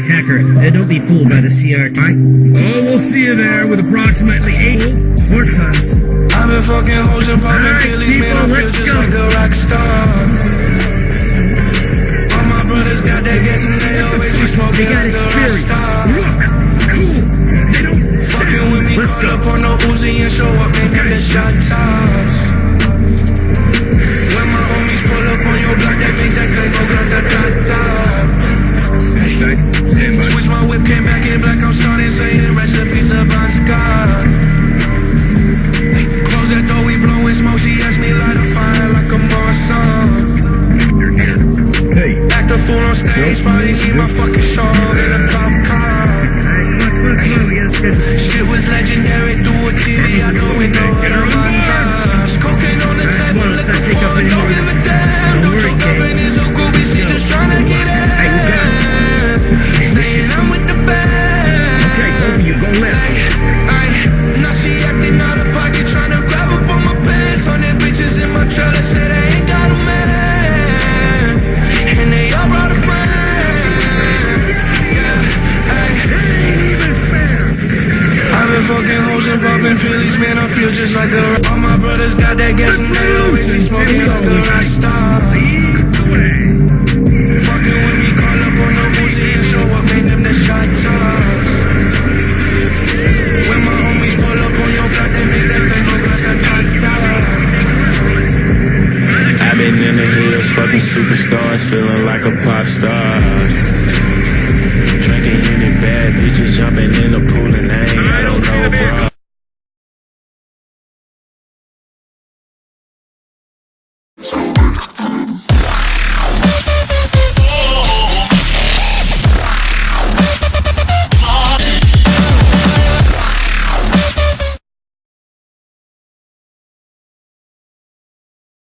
hacker. Don't be fooled by the CRT. Oh, we'll see you there with approximately 8 more tons. I've been fucking hoes and popping pillies, man, I feel just like a rock star. All my brothers got that gas and they always be smoking like a rock star. Cool. They don't Fucking with me, Let's call go. up on no Uzi and show up, man, got the shot toss. When my homies pull up on your block, they think that they gon' got the dot. Stand by. Switch my whip, came back in black, I'm starting saying recipes to Bon Scott. Close that door, we blowing smoke, she asked me light a fire like a Marsan. Hey. Act a fool on stage, probably leave my fucking show in a cop car. Shit was legendary through a TV, I know we know it on my ties. Cocaine on the table, liquor pouring, don't give a damn. Don't your girlfriend is so groovy, she just tryna get in. Saying I'm with the band. Okay, both of you go left. Now she acting out of pocket, tryna grab up on my pants. On their bitches in my trailer, say they ain't got a man. And they all brought a friend. I've been fucking hoes and popping pillies, man, I feel just like a. All my brothers got that gas and they always be smoking like a rock star. Fucking with me, call up on no Uzi and show up, make them the shot toss. When my homies pull up on your block, they make that thing look like a top. I've been in the hills, fucking superstars, feeling like a pop star. Drinking Henny, bad bitches jumping in the pool.